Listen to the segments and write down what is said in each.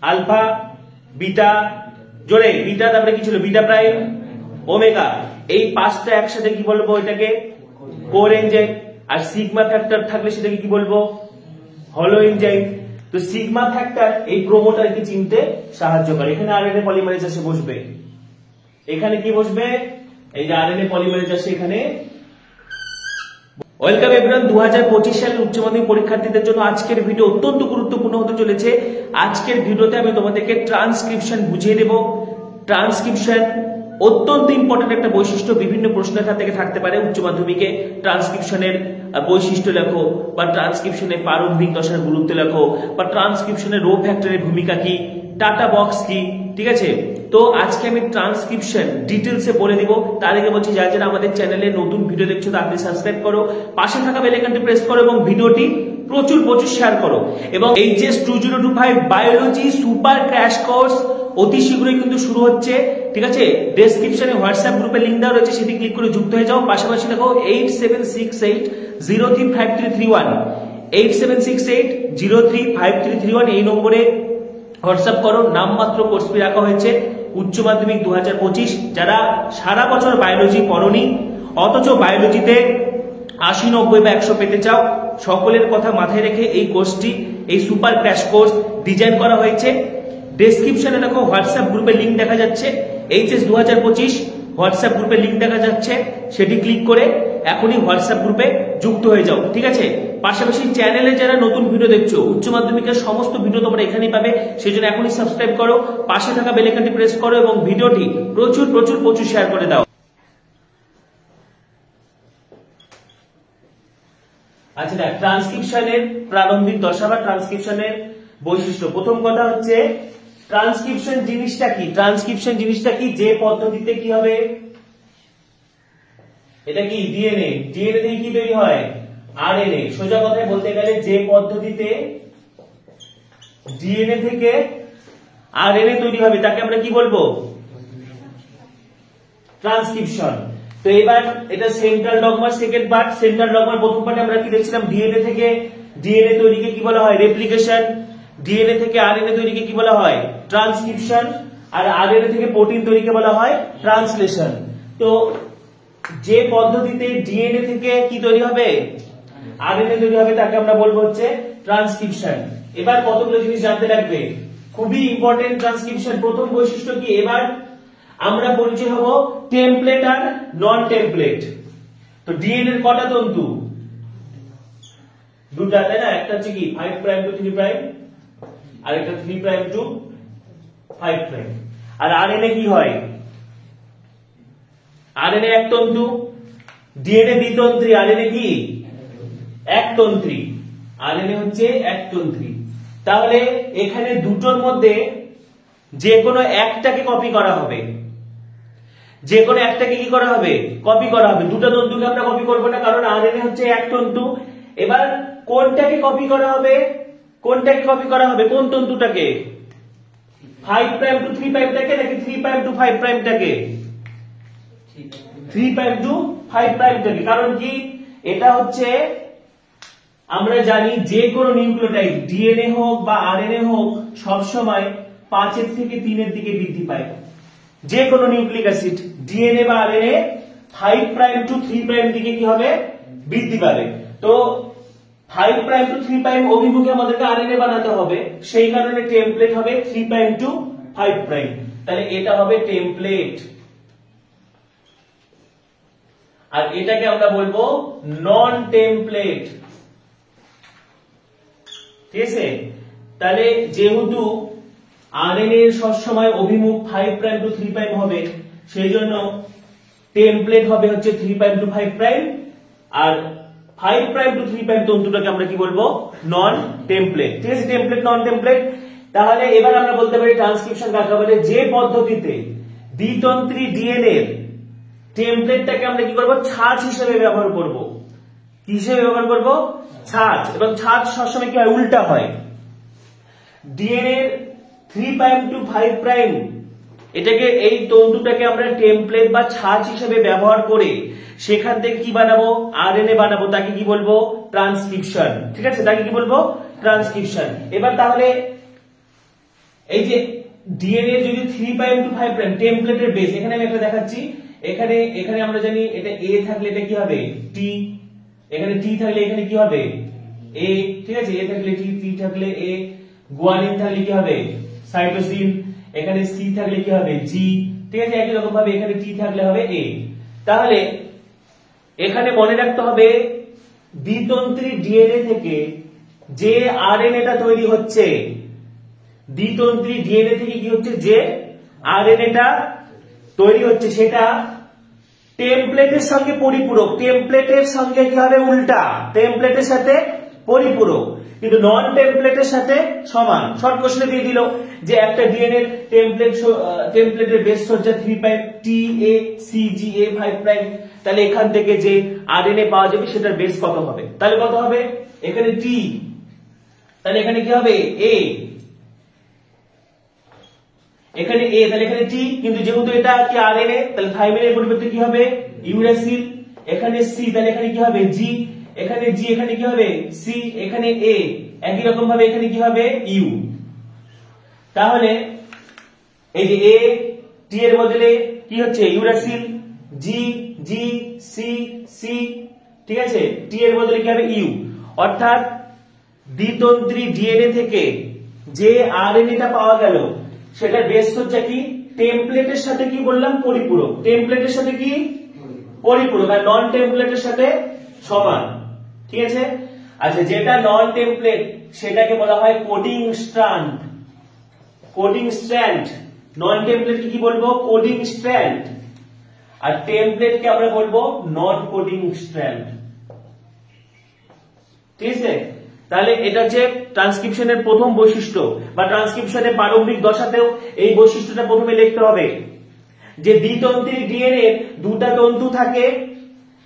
Alpha, beta, জোরে beta, তারপরে কি ছিল বিটা প্রাইম, ওমেগা, এই পাঁচটা একসাথে কি বলবো এটাকে কোর এনজাইম। আর সিগমা ফ্যাক্টর থাকলে সেটাকে কি বলবো হলো এনজাইম। তো সিগমা ফ্যাক্টর এই প্রোমোটারকে চিনতে সাহায্য করে। এখানে আরএনএ পলিমারেজ এসে বসবে, এখানে কি বসবে এই যে আরএনএ পলিমারেজ আসে এখানে। ওয়েলকাম এভরিওয়ান, 2025 সালের উচ্চ মাধ্যমিক পরীক্ষার্থীদের জন্য আজকের ভিডিও অত্যন্ত গুরুত্বপূর্ণ হতে চলেছে। আজকের ভিডিওতে আমি তোমাদেরকে ট্রান্সক্রিপশন বুঝিয়ে দেব। ট্রান্সক্রিপশন অত্যন্ত ইম্পর্টেন্ট একটা বৈশিষ্ট্য, বিভিন্ন প্রশ্নের খাত থেকে থাকতে পারে উচ্চ মাধ্যমিকে। ট্রান্সক্রিপশনের বৈশিষ্ট্য লেখো, বা ট্রান্সক্রিপশনের প্রারম্ভিক দশার গুরুত্ব লেখো, বা ট্রান্সক্রিপশনের রো ফ্যাক্টরের ভূমিকা কি, টাটা বক্স কি, ঠিক আছে। তো আজকে আমি ট্রান্সক্রিপশন ডিটেলসে বলে দিব। তার আগে বলছি যারা যারা আমাদের চ্যানেলে নতুন ভিডিও দেখছো তাড়াতাড়ি সাবস্ক্রাইব করো, পাশে থাকা বেল আইকনটি প্রেস করো এবং ভিডিওটি প্রচুর শেয়ার করো। এবং HS 2025 biology super crash course অতি শীঘ্রই কিন্তু শুরু হচ্ছে, ঠিক আছে। ডেসক্রিপশনে হোয়াটসঅ্যাপ গ্রুপে লিংক দেওয়া রয়েছে, সেটি ক্লিক করে যুক্ত হয়ে যাও। পাশাপাশি দেখো 8768035331 8768035331 এই নম্বরে হোয়াটসঅ্যাপ করো। নামমাত্র কোর্স ফি রাখা হয়েছে উচ্চ মাধ্যমিক 2025। যারা সারা বছর বায়োলজি পড়নি অথচ বায়োলজিতে 80, 90 বা 100 পেতে চাও, সকলের কথা মাথায় রেখে এই কোর্সটি, এই সুপার ক্র্যাশ কোর্স ডিজাইন করা হয়েছে। ডেসক্রিপশনে দেখো হোয়াটসঅ্যাপ গ্রুপের লিংক দেখা যাচ্ছে, এইচএস 2025 হোয়াটসঅ্যাপ গ্রুপের লিংক দেখা যাচ্ছে, সেটি ক্লিক করে এখনই হোয়াটসঅ্যাপ গ্রুপে যুক্ত হয়ে যাও, ঠিক আছে। পাশাপাশি চ্যানেলে যারা নতুন ভিডিও দেখছো, উচ্চ মাধ্যমিকের সমস্ত ভিডিও তোমরা এখানেই পাবে, সেই জন্য এখনই সাবস্ক্রাইব করো, পাশে থাকা বেল আইকনটি প্রেস করো এবং ভিডিওটি প্রচুর শেয়ার করে দাও। আচ্ছা দেখ, ট্রান্সক্রিপশনের প্রারম্ভিক দশা বা ট্রান্সক্রিপশনের বৈশিষ্ট্য। প্রথম কথা হচ্ছে ট্রান্সক্রিপশন জিনিসটা কি। ট্রান্সক্রিপশন জিনিসটা কি, যে পদ্ধতিতে কি হবে, এটা কি ডিএনএ, ডিএনএ থেকে কি তৈরি হয় আরএনএ। সোজা কথায় বলতে গেলে যে পদ্ধতিতে ডিএনএ থেকে আরএনএ তৈরি হবে তাকে আমরা কি বলবো ট্রান্সক্রিপশন। তো এবার এটা সেন্ট্রাল ডগমার সেকেন্ড পার্ট। সেন্ট্রাল ডগমার প্রথম পার্টে আমরা কি দেখছিলাম, ডিএনএ থেকে ডিএনএ তৈরিকে কি বলা হয় রেপ্লিকেশন, ডিএনএ থেকে আরএনএ তৈরিকে কি বলা হয় ট্রান্সক্রিপশন, আর আরএনএ থেকে প্রোটিন তৈরিকে বলা হয় ট্রান্সলেশন। তো যে পদ্ধতিতে ডিএনএ থেকে কি তৈরি হবে আরএনএ তৈরি হবে তাকে আমরা বলবো হচ্ছে ট্রান্সক্রিপশন। এবার কতগুলো জিনিস জানতে লাগবে, খুবই ইম্পর্টেন্ট ট্রান্সক্রিপশন। প্রথম বৈশিষ্ট্য কি, এবার আমরা পরিচয় হব টেমপ্লেট আর নন টেমপ্লেট। তো ডিএনএ এর কটা তন্তু, দুটা, তাই না। একটা হচ্ছে কি 5 প্রাইম টু 3 প্রাইম, আর একটা 3 prime to 5 prime. R RNA কি হয়, আরএনএ এক তন্তু, ডিএনএ দ্বিতন্ত্রী, আরএনএ কি একতন্ত্রী, আরএনএ হচ্ছে একতন্ত্রী। তাহলে এখানে দুটোর মধ্যে যে কোনো একটাকে কপি করা হবে, যে কোনো একটাকে কি করা হবে কপি করা হবে। দুটো তন্তুকে আমরা কপি করব না, কারণ আরএনএ হচ্ছে এক তন্তু। এবার কোনটাকে কপি করা হবে, কোনটাকে কপি করা হবে, কোন তন্তুটাকে, 5 প্রাইম টু 3 প্রাইমটাকে নাকি 3 প্রাইম টু 5 প্রাইমটাকে, 3 প্রাইম টু 5 প্রাইমটাকে। কারণ কি, এটা হচ্ছে আমরা জানি যে কোনো নিউক্লিওটাইড ডিএনএ হোক বা আরএনএ হোক সব সময় 5 এর থেকে 3 এর দিকে বৃদ্ধি পায়। যে কোনো নিউক্লিক অ্যাসিড ডিএনএ বা আরএনএ 5 প্রাইম টু 3 প্রাইম দিকে কি হবে বৃদ্ধি পাবে। তো 5 প্রাইম টু 3 প্রাইম অভিমুখে আমাদেরকে আরএনএ বানাতে হবে, সেই কারণে টেমপ্লেট হবে 3 প্রাইম টু 5 প্রাইম। তাহলে এটা হবে টেমপ্লেট, আর এটাকে আমরা বলবো নন টেমপ্লেট, ঠিক আছে। তাহলে যেহেতু আরএনএ এর সবসময় অভিমুখ 5 প্রাইম টু 3 প্রাইম হবে, সেই জন্য টেমপ্লেট হবে হচ্ছে 3 prime to 5 prime, R 5 prime to 3 prime তন্তুটাকে আমরা কি বলবো নন টেমপ্লেট, ঠিক আছে। টেমপ্লেট নন টেমপ্লেট। তাহলে এবার আমরা বলতে পারি ট্রান্সক্রিপশন কাকে বলে, যে পদ্ধতিতে দ্বিতন্ত্রী ডিএনএ এর টেমপ্লেটটাকে আমরা কি করব ছাঁচ হিসেবে ব্যবহার করব। কি হিসেবে ব্যবহার করব, ছাঁচ। এবং ছাঁচ সবসময় কি হয় উল্টা হয়, ডিএনএ 3 প্রাইম টু 5 প্রাইম এটাকে এই তন্তুটাকে আমরা টেমপ্লেট বা ছাঁচ হিসেবে ব্যবহার করে সেখান থেকে কি বানাবো আরএনএ বানাবো, তাকে কি বলবো ট্রান্সক্রিপশন, ঠিক আছে, তাকে কি বলবো ট্রান্সক্রিপশন। এবার তাহলে এই যে ডিএনএ যদি 3 প্রাইম টু 5 প্রাইম টেমপ্লেটের বেস, এখানে আমি একটা দেখাচ্ছি, এখানে আমরা জানি এটা এ থাকলে এটা কি হবে টি, এখানে টি থাকলে এখানে কি হবে এ, ঠিক আছে, এ থাকলে টি, টি থাকলে এ, গুয়ানিন থাকলে কি হবে সাইটোসিন, এখানে সি থাকলে কি হবে জি, ঠিক আছে, একই রকম ভাবে এখানে টি থাকলে হবে এ। তাহলে এখানে মনে রাখতে হবে দ্বিতন্ত্রী ডিএনএ থেকে যে আরএনএটা তৈরি হচ্ছে, দ্বিতন্ত্রী ডিএনএ থেকে কি হচ্ছে যে আরএনএটা তৈরি হচ্ছে সেটা টেমপ্লেটের সঙ্গে পরিপূরক, টেমপ্লেটের সঙ্গে কি হবে উল্টা, টেমপ্লেটের সাথে পরিপূরক, কিন্তু নন টেমপ্লেটের সাথে সমান। শর্ট কোশ্চেনে দিয়ে দিল যে একটা ডিএনএ টেমপ্লেটের বেস সজ্জা 3 prime T A C G A 5 prime, তাহলে এখান থেকে যে আরএনএ পাওয়া যাবে সেটার বেস কত হবে, তাহলে কত হবে এখানে টি, তাহলে এখানে কি হবে এ, এখানে এ, তাহলে এখানে টি, কিন্তু যেহেতু এটা কি আরএনএ তাহলে থাইমিনের পরিবর্তে কি হবে ইউরাসিল, এখানে সি তাহলে এখানে কি হবে জি, এখানে জি এখানে কি হবে সি, এখানে এ, একই রকম ভাবে এখানে কি হবে ইউ। তাহলে এই যে এ টি এর বদলে কি হচ্ছে ইউরাসিল, জি জি সি সি, ঠিক আছে, টি এর বদলে কি হবে ইউ। অর্থাৎ দ্বিতন্ত্রী ডিএনএ থেকে যে আরএনএটা পাওয়া গেল সেটা বেস সজ্জা কি টেমপ্লেটের সাথে কি বললাম পরিপূরক, টেমপ্লেটের সাথে কি পরিপূরক, আর নন টেমপ্লেটের সাথে সমান, ঠিক আছে। আচ্ছা, যেটা নন টেমপ্লেট সেটাকে বলা হয় কোডিং স্ট্র্যান্ড, কোডিং স্ট্র্যান্ড, নন টেমপ্লেট কি বলবো কোডিং স্ট্র্যান্ড, আর টেমপ্লেটকে আমরা বলবো নন কোডিং স্ট্র্যান্ড, ঠিক আছে। তাহলে এটা হচ্ছে ট্রান্সক্রিপশনের প্রথম বৈশিষ্ট্য, বা ট্রান্সক্রিপশনের প্রারম্ভিক দশাতেও এই বৈশিষ্ট্যটা প্রথমে লিখতে হবে যে দ্বিতন্ত্রী ডিএনএ দুটা তন্তু থাকে,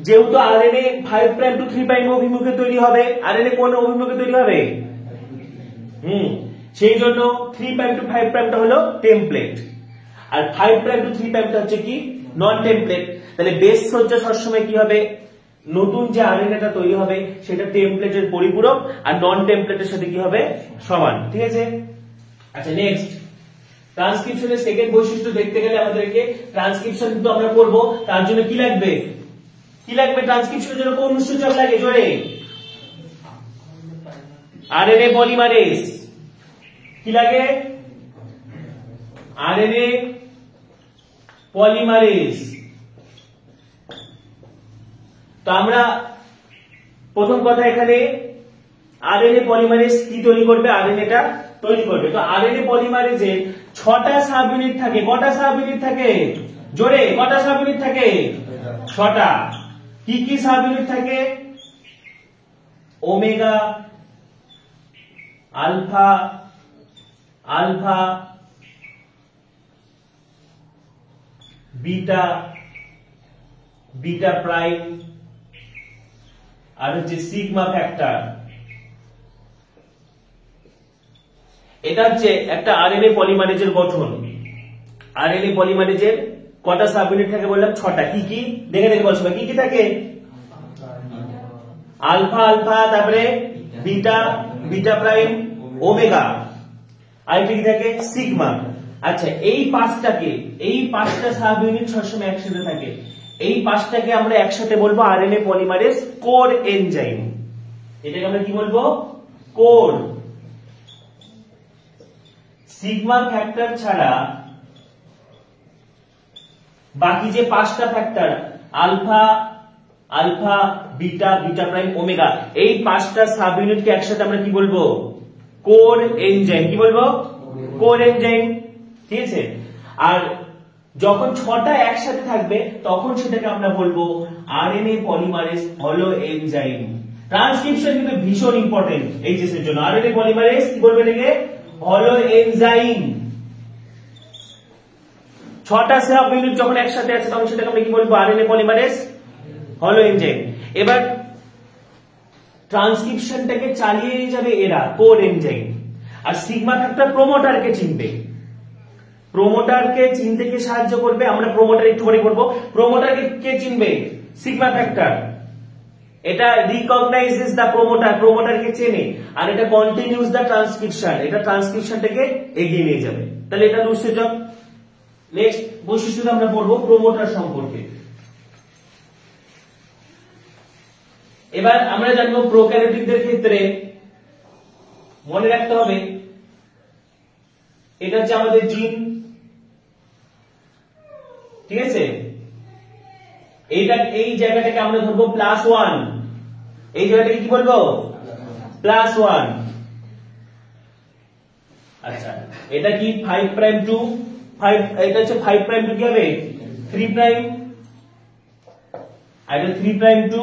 যেহেতু আরএনএ 5 প্রাইম টু 3 প্রাইম অভিমুখে তৈরি হবে, আরএনএ কোন অভিমুখে তৈরি হবে সেই জন্য 3 প্রাইম টু 5 প্রাইমটা হলো টেমপ্লেট, আর 5 প্রাইম টু 3 প্রাইমটা হচ্ছে কি নন টেমপ্লেট। তাহলে বেস সজ্জা সবসময় কি হবে, নতুন যে আরএনএটা তৈরি হবে সেটা টেমপ্লেটের পরিপূরক আর নন টেমপ্লেটের সাথে কি হবে সমান, ঠিক আছে। আচ্ছা, নেক্সট ট্রান্সক্রিপশনের সেকেন্ড বৈশিষ্ট্য দেখতে গেলে আমাদেরকে ট্রান্সক্রিপশন কিন্তু আমরা করব, তার জন্য কি লাগবে, কি লাগবে ট্রান্সক্রিপশনের জন্য কোন সূচক লাগে জোরে, আরএনএ পলিমারেজ, কি লাগে আরএনএ পলিমারেজ। তো আমরা প্রথম কথা এখানে আরএনএ পলিমারেজ কি তৈরি করবে, আরএনএটা তৈরি করবে। তো আরএনএ পলিমারেজে 6টা সাব ইউনিট থাকে, কটা সাব ইউনিট থাকে জোরে, কটা সাব ইউনিট থাকে 6টা। কি কি সাব ইউনিট থাকে, omega, alpha, alpha, beta, beta prime, আর হচ্ছে সিগমা ফ্যাক্টর। এটা হচ্ছে একটা আরএনএ পলিমারেজের গঠন। আরএনএ পলিমারেজের কটা সাব ইউনিট থাকে বললাম 6টা। কি কি দেখে দেখে বলছো, কি কি থাকে, আলফা, আলফা, তারপরে বিটা, বিটা প্রাইম, ওমেগা, আর কি থাকে সিগমা। আচ্ছা, এই 5টা সাব ইউনিট সবসময় একসাথে থাকে, এই 5টাকে আমরা একসাথে বলবো আরএনএ পলিমারেজ কোর এনজাইম। এটাকে আমরা কি বলবো কোর। সিগমা ফ্যাক্টর ছাড়া বাকি যে 5টা factor alpha, alpha, beta, beta prime, omega, এই 5টা সাব ইউনিটকে একসাথে আমরা কি বলবো কোর এনজাইম। কি বলবো কোর এনজাইম, ঠিক আছে। আর যখন 6টা একসাথে থাকবে তখন সেটাকে আমরা বলবো আরএনএ পলিমারেজ হলো এনজাইম। ট্রান্সক্রিপশন কিন্তু ভীষণ ইম্পর্টেন্ট এইচএস এর জন্য। আরএনএ পলিমারেজ কি বলবে এটাকে হলো এনজাইম। 6টা সাব ইউনিট যখন একসাথে আছে তখন সেটাকে আমরা কি বলবো আরএনএ পলিমারেজ হলো এনজাইম। এবার ট্রান্সক্রিপশনটাকে চালিয়ে নিয়ে যাবে এরা কোর এনজাইম, আর সিগমা ফ্যাক্টর প্রমোটারকে চিনবে। প্রমোটারকে চিনতে কে সাহায্য করবে, আমরা প্রমোটার একটু পরে করব। প্রমোটারকে কে চিনবে সিগমা ফ্যাক্টর, এটা রিকগনাইজেস দ্য প্রমোটার, প্রমোটারকে চেনে, আর এটা কন্টিনিউস দ্য ট্রান্সক্রিপশন, এটা ট্রান্সক্রিপশনটাকে এগিয়ে নিয়ে যাবে। তাহলে এটা উৎসেচক। নেক্সট বৈশিষ্ট্য আমরা পড়বো প্রমোটার সম্পর্কে। এবার আমরা জানবো প্রোক্যারিওটিকদের ক্ষেত্রে মনে রাখতে হবে এটা হচ্ছে আমাদের জিন, ঠিক আছে। এইটা এই জায়গাটাকে আমরা ধরবো +1, এই জায়গাটাকে কি বলবো +1। আচ্ছা এটা কি 5 প্রাইম টু 5, এটা হচ্ছে 5 প্রাইম টু কি হবে 3 প্রাইম, আর এটা 3 প্রাইম টু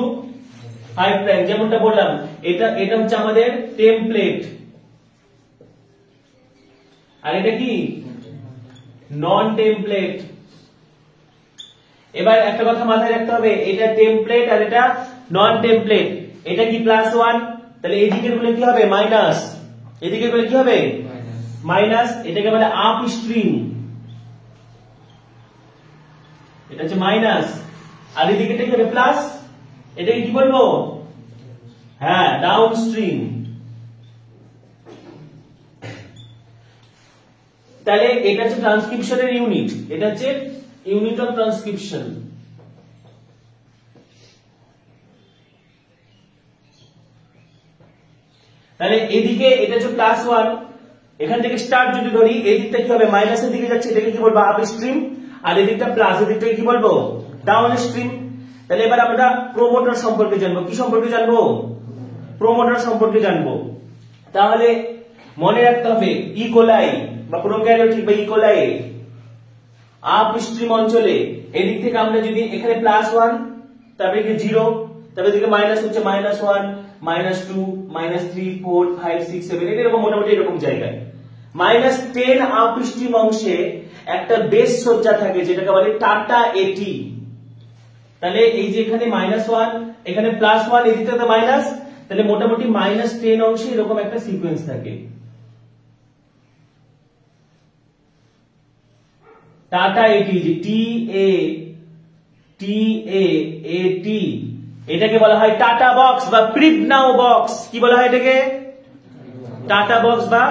5 প্রাইম। যেমনটা বললাম এটা হচ্ছে আমাদের টেমপ্লেট, আর এটা কি নন টেমপ্লেট। এবার একটা কথা মাথায় রাখতে হবে, এটা টেমপ্লেট আর এটা নন টেমপ্লেট। এটা কি +1, তাহলে এই দিকের গুলো কি হবে মাইনাস, এদিকের গুলো কি হবে মাইনাস। এটাকে বলে আপ স্ট্রিম, এটা হচ্ছে মাইনাস, আর এদিকে কি হবে প্লাস, এটাকে কি বলবো হ্যাঁ ডাউন স্ট্রিম। তাহলে এটা হচ্ছে ট্রান্সক্রিপশনের ইউনিট, এটা হচ্ছে ইউনিট অফ ট্রান্সক্রিপশন। তাহলে এদিকে এটা হচ্ছে +1, এখান থেকে স্টার্ট যদি ধরি এই দিকটা কি হবে মাইনাসের দিকে যাচ্ছে, এটাকে কি বলবো আপ স্ট্রিম, আর এদিকটা প্লাস, এদিকটাকে কি বলবো ডাউন স্ট্রিম। তাহলে এবার আমরা প্রমোটার সম্পর্কে জানবো। কি সম্পর্কে জানবো প্রমোটার সম্পর্কে জানবো। তাহলে মনে রাখতে হবে ইকোলাই বা প্রোক্যারিওটিক বা ইকোলাই আপ স্ট্রিম অঞ্চলে এদিক থেকে আমরা যদি এখানে +1, তারপরে কি 0, তারপরে এদিকে মাইনাস হচ্ছে -1, -2, -3, 4, 5, 6, 7, এরকম মোটামুটি এরকম জায়গায় -10 আপ স্ট্রিম অংশে একটা বেস সজ্জা থাকে যেটাকে বলে টাটা এটি। তাহলে এই যে এখানে -1, এখানে +1, এদিকে তো মাইনাস, তাহলে মোটামুটি -10 অংশে এরকম একটা সিকোয়েন্স থাকে। টাটা এটি যে TATAAT, এটাকে বলা হয় টাটা বক্স বা প্রিবনাউ বক্স। কি বলা হয় এটাকে টাটা বক্স বা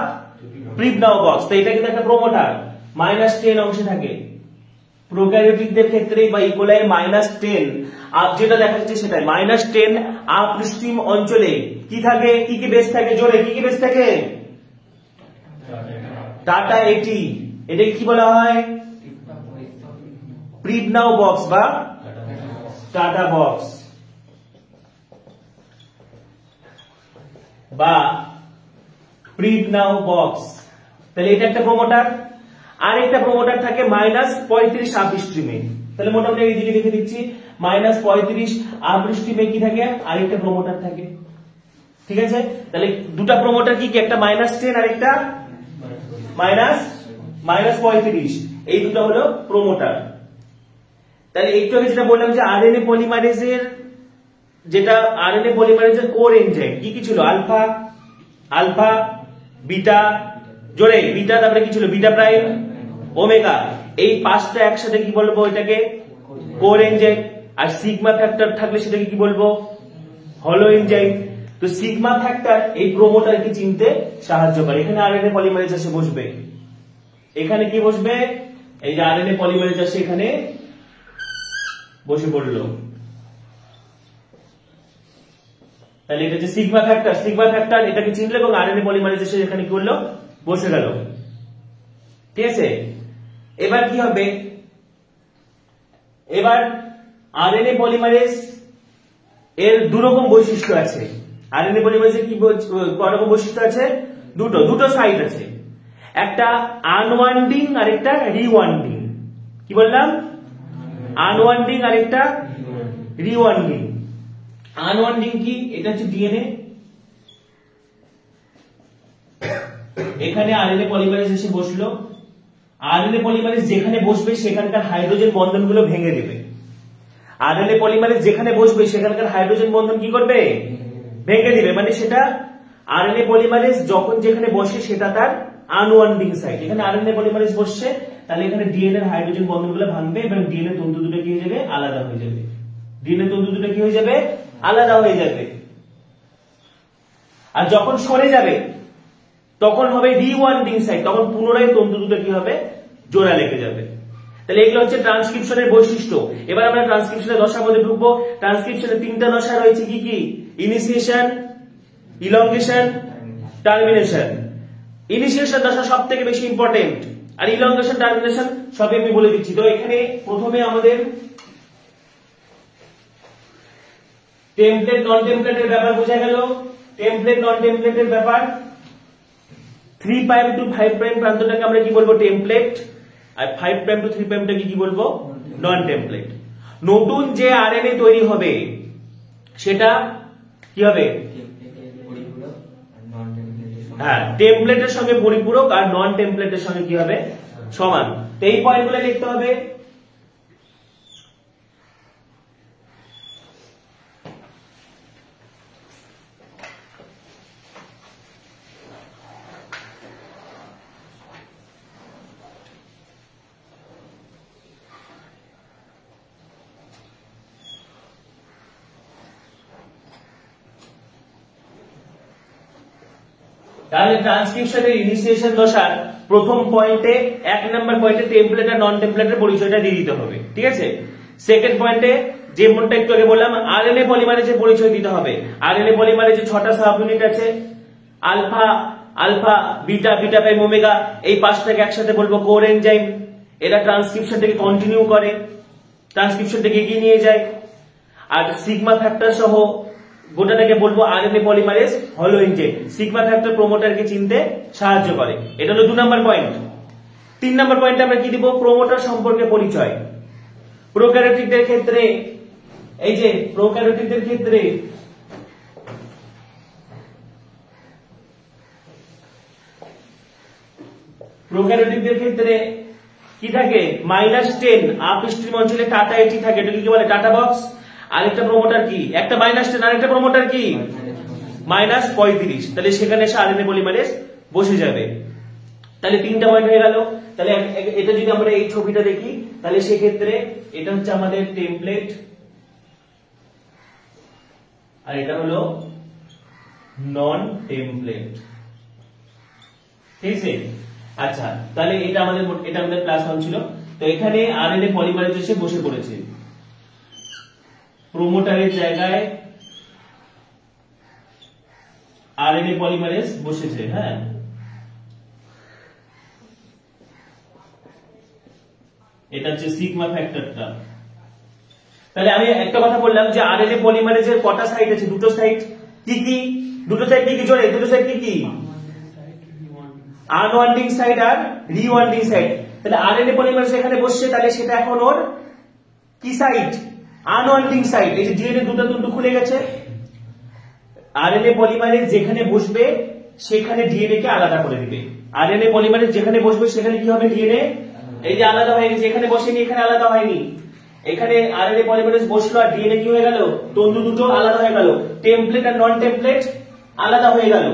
প্রিবনাউ বক্স। তো এটা কিন্তু একটা প্রমোটার, -10 অংশে থাকে। প্রোক্যারিওটিকদের ক্ষেত্রে বা ইকোলাই -10 আপ যেটা দেখা যাচ্ছে সেটাই -10 আপ স্ট্রিম অঞ্চলে কি থাকে, কি কি বেস থাকে, জোরে কি কি বেস থাকে টাটা এটি। এটাকে কি বলা হয় প্রিবনাউ বক্স বা টাটা বক্স বা প্রিবনাউ বক্স। তাহলে এটা একটা প্রমোটার। আর একটা প্রমোটার থাকে -35 আপ স্ট্রিমে। তাহলে মোটামুটি এইদিকে লিখে দিচ্ছি -35 আপ স্ট্রিমে কি থাকে আরেকটা প্রমোটার থাকে, ঠিক আছে। তাহলে দুটো প্রমোটার কি কি, একটা -10 আর একটা -35, এই দুটো হলো প্রমোটার। তাহলে একটু আগে যেটা বললাম যে আরএনএ পলিমারেজের কোর এনজাইম কি কি ছিল, আলফা, বিটা, জোরে বিটা, তারপরে কি ছিল বিটা প্রাইম, ওমেগা, এই পাঁচটা একসাথে কি বলবো এটাকে কোর এনজাইম। আর সিগমা ফ্যাক্টর থাকলে সেটাকে কি বলবো হলো এনজাইম। তো সিগমা ফ্যাক্টর এই প্রমোটারকে চিনতে সাহায্য করে। এখানে আরএনএ পলিমারেজ এসে বসবে, এখানে কি বসবে এই যে আরএনএ পলিমারেজ এসে এখানে বসে পড়লো। তাহলে এটা যে সিগমা ফ্যাক্টর এটাকে চিনলো এবং আরএনএ পলিমারেজ এসে এখানে কি করলো বসে গেল, ঠিক আছে। এবার কি হবে, এবার আরএনএ পলিমারেজ এর দুরকম বৈশিষ্ট্য আছে। আরএনএ পলিমারেজের কি রকম বৈশিষ্ট্য আছে, দুটো সাইট আছে, একটা আনওয়ান্ডিং আর একটা রিওয়ান্ডিং। কি বললাম আনওয়ান্ডিং আর একটা রিওয়ান্ডিং। আনওয়ান্ডিং কি, এটা হচ্ছে ডিএনএ, এখানে আরএনএ পলিমারেজ এসে বসলো, আরএনএ পলিমারেজ যেখানে বসবে সেখানকার হাইড্রোজেন বন্ধনগুলো ভেঙে দেবে। আরএনএ পলিমারেজ যেখানে বসবে সেখানকার হাইড্রোজেন বন্ধন কি করবে ভেঙে দিবে, মানে সেটা আরএনএ পলিমারেজ যখন যেখানে বসে সেটা তার আনওয়ান্ডিং সাইট। এখানে আরএনএ পলিমারেজ বসছে, তাহলে এখানে ডিএনএ এর হাইড্রোজেন বন্ধনগুলো ভাঙবে এবং ডিএনএ তন্তু দুটো কি হয়ে যাবে আলাদা হয়ে যাবে, ডিএনএ তন্তু দুটো কি হয়ে যাবে আলাদা হয়ে যাবে, আর যখন সরে যাবে তখন হবে রিওয়ান্ডিং সাইট, তখন পুনরায় তন্তু দুটো কি হবে, জোড়া লেগে যাবে। তাহলে এগুলো হচ্ছে ট্রান্সক্রিপশনের বৈশিষ্ট্য। এবার আমরা ট্রান্সক্রিপশনের দশার মধ্যে ঢুকবো। ট্রান্সক্রিপশনের তিনটা দশা রয়েছে কি কি? Initiation, elongation, termination. ইনিশিয়েশন দশা সব থেকে বেশি ইম্পর্টেন্ট, আর ইলংগেশন টার্মিনেশন সবই আমি বলে দিচ্ছি। তো এখানে প্রথমে আমাদের টেমপ্লেট নন টেমপ্লেটের ব্যাপার বোঝা গেল। টেমপ্লেট নন টেমপ্লেটের ব্যাপার, 3 প্রাইম টু 5 প্রাইম প্রান্তটাকে আমরা কি বলবো, টেমপ্লেট, আর 5 প্রাইম টু 3 প্রাইমটাকে কি বলবো, নন টেমপ্লেট। নতুন যে আরএনএ তৈরি হবে সেটা কি হবে, হ্যাঁ টেমপ্লেটের সঙ্গে পরিপূরক, আর নন টেমপ্লেটের সঙ্গে কি হবে, সমান। তো এই পয়েন্টগুলো লিখতে হবে। তাহলে ট্রান্সক্রিপশনের ইনিশিয়েশন দশার প্রথম পয়েন্টে, 1 নম্বর পয়েন্টে টেমপ্লেট আর নন টেমপ্লেটের পরিচয়টা দিয়ে দিতে হবে, ঠিক আছে। সেকেন্ড পয়েন্টে যে মনটা একটু আগে বললাম, আরএনএ পলিমারেজের পরিচয় দিতে হবে। আরএনএ পলিমারেজে 6টা সাব ইউনিট আছে, alpha, alpha, beta, beta prime, omega, এই 5টাকে একসাথে বলবো কোর এনজাইম। এরা ট্রান্সক্রিপশনটাকে কন্টিনিউ করে, ট্রান্সক্রিপশনটাকে এগিয়ে নিয়ে যায়। আর সিগমা ফ্যাক্টর সহ গোটাটাকে বলবো আরএনএ পলিমারেজ হলো এনজাইম। সিগমা ফ্যাক্টর প্রোমোটারকে চিনতে সাহায্য করে। এটা হলো 2 নম্বর পয়েন্ট। 3 নম্বর পয়েন্টে আমরা কি দিব, প্রোমোটার সম্পর্কে পরিচয়। প্রোক্যারিওটিকদের ক্ষেত্রে, এই যে প্রোক্যারিওটিকদের ক্ষেত্রে কি থাকে, -10 আপস্ট্রিম অঞ্চলে টাটা এটি থাকে, এটাকে কি বলে, টাটা বক্স। আরেকটা প্রমোটার কি, একটা -10 আরেকটা প্রমোটার কি, -35। তাহলে সেখানে এসে আরএনএ পলিমারেজ বসে যাবে। তাহলে 3টা পয়েন্ট হয়ে গেল। তাহলে এটা যদি আমরা এই ছবিটা দেখি, তাহলে সেক্ষেত্রে এটা হচ্ছে আমাদের টেমপ্লেট, আর এটা হলো নন টেমপ্লেট, ঠিক আছে। আচ্ছা, তাহলে এটা আমাদের +1 ছিল। তো এখানে আরএনএ পলিমারেজ এসে বসে পড়েছে, প্রোমোটারের জায়গায় আরএনএ পলিমারেজ বসেছে। হ্যাঁ, এটা হচ্ছে সিগমা ফ্যাক্টরটা। তাহলে আমি একটা কথা বললাম যে আরএনএ পলিমারেজের কটা সাইট আছে, 2টো সাইট। কি কি দুটো সাইট, কি কি জোরে, দুটো সাইট কি কি, আনওয়ান্ডিং সাইট আর রিওয়ান্ডিং সাইট। তাহলে আরএনএ পলিমারেজ এখানে বসছে, তাহলে সেটা এখন ওর কি সাইট, আনওয়ান্ডিং সাইট। এই যে ডিএনএ দুটো তন্তু খুলে গেছে, আরএনএ পলিমারেজ যেখানে বসবে সেখানে ডিএনএ কে আলাদা করে দিবে। আরএনএ পলিমারেজ যেখানে বসবে সেখানে কি হবে, ডিএনএ এই যে আলাদা হয়ে গেছে, এখানে বসেনি, এখানে আলাদা হয়নি। এখানে আরএনএ পলিমারেজ বসলো আর ডিএনএ কি হয়ে গেল, তন্তু দুটো আলাদা হয়ে গেল। টেমপ্লেট আর নন টেমপ্লেট আলাদা হয়ে গেল।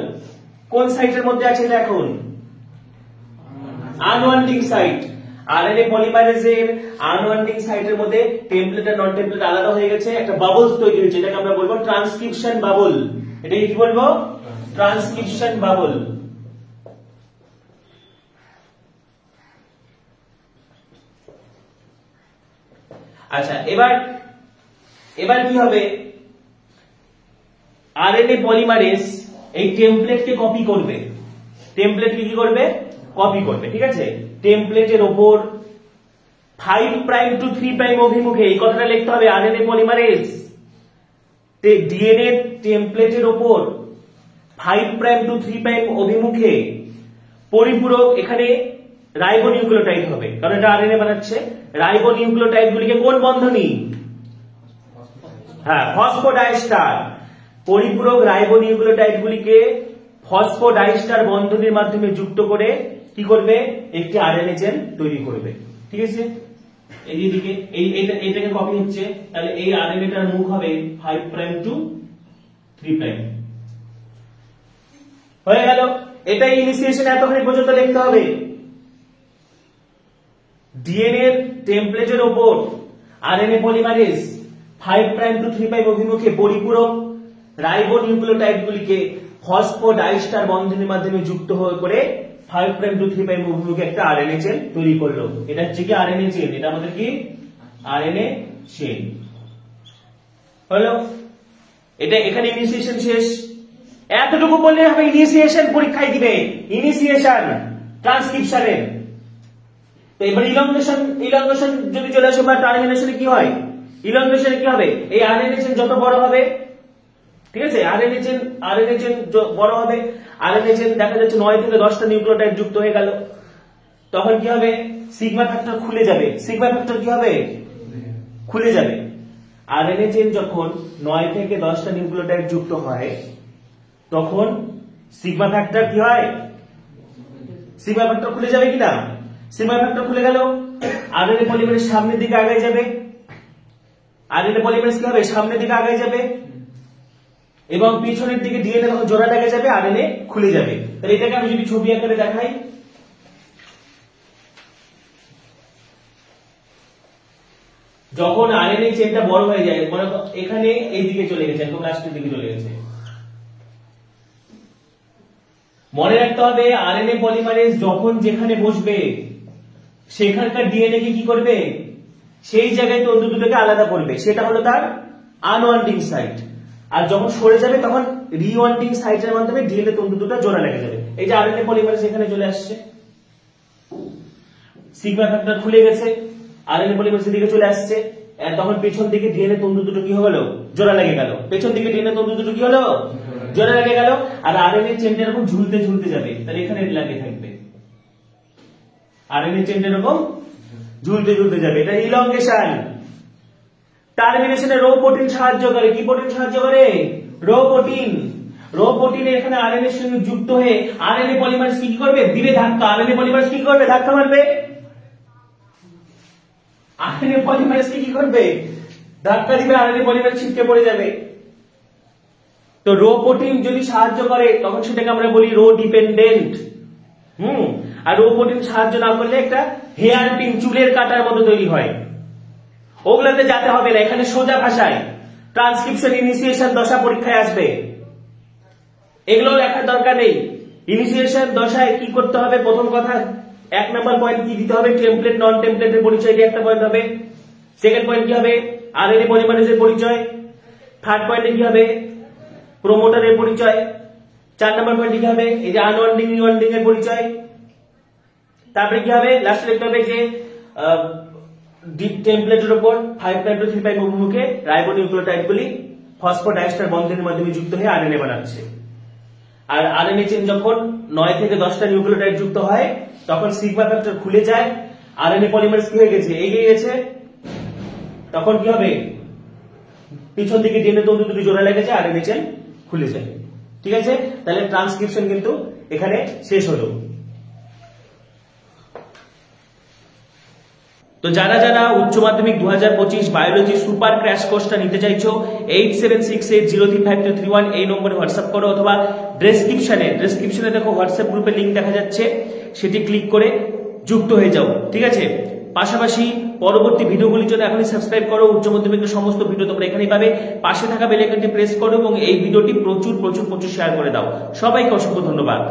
কোন সাইটের মধ্যে আছে এটা এখন, আনওয়ান্ডিং সাইট। আরএনএ পলিমারেজের আনওয়ান্ডিং সাইটের মধ্যে টেমপ্লেট আর নন টেমপ্লেট আলাদা হয়ে গেছে, একটা বাবলস তৈরি হয়েছে, এটাকে আমরা বলবো ট্রান্সক্রিপশন বাবল। এটাকে কি বলবো, ট্রান্সক্রিপশন বাবল। আচ্ছা, এবার কি হবে, আরএনএ পলিমারেজ এই টেমপ্লেটকে কপি করবে, টেমপ্লেটকে কি করবে, কপি করবে, ঠিক আছে। টেমপ্লেটের ওপর 5 প্রাইম টু 3 প্রাইম অভিমুখে, এই কথাটা লিখতে হবে, আরএনএ পলিমারেজ ডিএনএ টেমপ্লেটের ওপর 5 প্রাইম টু 3 প্রাইম অভিমুখে পরিপূরক, এখানে রাইবোনিউক্লিওটাইড হবে, কারণ এটা আরএনএ বানাচ্ছে। রাইবোনিউক্লিওটাইড গুলিকে কোন বন্ধনী, হ্যাঁ ফসফোডাইস্টার। পরিপূরক রাইবোনিউক্লিওটাইড গুলিকে ফসফোডাইস্টার বন্ধনীর মাধ্যমে যুক্ত করে কি করবে, একটি আরএনএ চেন তৈরি করবে, ঠিক আছে। এইদিকে এইটাকে কপি হচ্ছে, তাহলে এই আরএনএটার মুখ হবে 5 প্রাইম টু 3 প্রাইম। হয়ে গেল, এটাই ইনিশিয়েশন, এতখানি পর্যন্ত লিখতে হবে। ডিএনএ টেমপ্লেটের উপর RNA polymerase 5 prime to 3 prime অভিমুখে পরিপূরক রাইবো নিউক্লিওটাইড গুলিকে ফসফোডাইস্টার বন্ধনের মাধ্যমে যুক্ত হয়ে করে 5 প্রাইম টু 3 প্রাইম অভিমুখে একটা আরএনএ চেইন তৈরি করলো। এটা হচ্ছে কি আরএনএ চেইন, এটা আমাদের কি আরএনএ চেইন হলো। এটা এখানে ইনিশিয়েশন শেষ। এতটুকু বললে হবে ইনিশিয়েশন পরীক্ষায় দিবে, ইনিশিয়েশন ট্রান্সক্রিপশনের। তো এবার ইলংগেশন যদি চলে আসে বা টার্মিনেশনে কি হয়, ইলংগেশনে কি হবে, এই আরএনএ চেইন যত বড় হবে, ঠিক আছে, আরএনএ চেইন বড় হবে, আরএনএ চেইন দেখা যাচ্ছে 9 থেকে 10টা নিউক্লিওটাইড যুক্ত হয়ে গেল, তখন কি হবে, সিগমা ফ্যাক্টর খুলে যাবে। সিগমা ফ্যাক্টর কি হবে, খুলে যাবে। আরএনএ চেইন যখন 9 থেকে 10টা নিউক্লিওটাইড যুক্ত হয় তখন সিগমা ফ্যাক্টর কি হয়, সিগমা ফ্যাক্টর খুলে যাবে কিনা, সিগমা ফ্যাক্টর খুলে গেল, আরএনএ পলিমারেজ সামনের দিকে আগায় যাবে, আরএনএ পলিমারেজ কি হবে, সামনের দিকে আগায় যাবে এবং পিছনের দিকে ডিএনএ তখন জোড়া লেগে যাবে, আরএনএ খুলে যাবে। তাহলে এটাকে আমি যদি ছবি আকারে দেখাই, যখন আরএনএ চেইনটা বড় হয়ে যায়, মনে করো এখানে এই দিকে চলে গেছে, একদম লাস্টের দিকে চলে গেছে, মনে রাখতে হবে আরএনএ পলিমারেজ যখন যেখানে বসবে সেখানকার ডিএনএ কে কি করবে, সেই জায়গায় তন্তু দুটোকে আলাদা করবে, সেটা হলো তার আনওয়ান্ডিং সাইট। আর যখন সরে যাবে তখন রিওয়ান্ডিং সাইটের মাধ্যমে ডিএনএ তন্তু দুটো জোড়া লেগে যাবে। এই যে আরএনএ পলিমারেজ এখানে চলে আসছে, সিগমা ফ্যাক্টর খুলে গেছে, আরএনএ পলিমারেজ দিকে চলে আসছে, আর তখন পেছন দিকে ডিএনএ তন্তু দুটো কি হলো, জোড়া লেগে গেল, পেছন দিকে ডিএনএ তন্তু দুটো কি হলো, জোড়া লেগে গেল। আর আরএনএ চেইনটা এরকম ঝুলতে ঝুলতে যাবে, তাহলে এখানে লাগে থাকবে, আরএনএ চেইনটা এরকম ঝুলতে ঝুলতে যাবে, এটা ইলংগেশন। টার্মিনেশনে রো প্রোটিন সাহায্য করে, কি প্রোটিন সাহায্য করে, রো প্রোটিন। রো প্রোটিন এখানে আরএনএ এর সঙ্গে যুক্ত হয়ে আরএনএ পলিমারেজ কি করবে, দিবে ধাক্কা, আরএনএ পলিমারেজ কি করবে, ধাক্কা মারবে, আরএনএ পলিমারেজ কি করবে, ধাক্কা দিবে, আরএনএ পলিমারেজ ছিটকে পড়ে যাবে। তো রো প্রোটিন যদি সাহায্য করে তখন সেটাকে আমরা বলি রো ডিপেন্ডেন্ট। আর রো প্রোটিন সাহায্য না করলে একটা হেয়ার পিন, চুলের কাটার মতো তৈরি হয়, ওগুলাতে যেতে হবে না। এখানে সোজা ভাষায় ট্রান্সক্রিপশন ইনিশিয়েশন দশা পরীক্ষায় আসবে, এগুলো লেখার দরকার নেই। ইনিশিয়েশন দশায় কি করতে হবে, প্রথম কথা 1 নাম্বার পয়েন্ট কি দিতে হবে, টেমপ্লেট নন টেমপ্লেটের পরিচয় দিয়ে একটা পয়েন্ট হবে। সেকেন্ড পয়েন্ট কি হবে, আরএনএ পলিমারেজের পরিচয়। থার্ড পয়েন্টে কি হবে, প্রোমোটারের পরিচয়। 4 নাম্বার পয়েন্টে কি হবে, এই যে আনওয়ান্ডিং রিওয়ান্ডিং এর পরিচয়। তারপরে কি হবে, লাস্টে লিখতে হবে যে ডিপ টেমপ্লেটের উপর 5 প্রাইম টু 3 প্রাইম অভিমুখে রাইবো নিউক্লিওটাইড গুলি ফসফোডাইস্টার বন্ধনের মাধ্যমে যুক্ত হয়ে আরএনএ বানাচ্ছে। আর আরএনএ চেইন যখন 9 থেকে 10টা নিউক্লিওটাইড যুক্ত হয় তখন সিগমা ফ্যাক্টর খুলে যায়, আরএনএ পলিমারেজ কি হয়ে গেছে, এগিয়ে গেছে, তখন কি হবে, পিছন দিকে ডিএনএ তন্তু দুটো জোড়া লেগেছে, আরএনএ চেইন খুলে যায়। ঠিক আছে, তাহলে ট্রান্সক্রিপশন কিন্তু এখানে শেষ হলো। তো যারা যারা উচ্চ মাধ্যমিক 2025 বায়োলজি সুপার ক্র্যাশ কোর্সটা নিতে চাইছো 8768035231 এই নম্বরে হোয়াটসঅ্যাপ করো, অথবা ডেসক্রিপশনে দেখো হোয়াটসঅ্যাপ গ্রুপের লিংক দেখা যাচ্ছে, সেটি ক্লিক করে যুক্ত হয়ে যাও। ঠিক আছে, পাশাপাশি পরবর্তী ভিডিওগুলির জন্য এখনই সাবস্ক্রাইব করো, উচ্চ মাধ্যমিকের সমস্ত ভিডিও তোমরা এখানেই পাবে। পাশে থাকা বেল আইকনটি প্রেস করো এবং এই ভিডিওটি প্রচুর শেয়ার করে দাও। সবাইকে অসংখ্য ধন্যবাদ।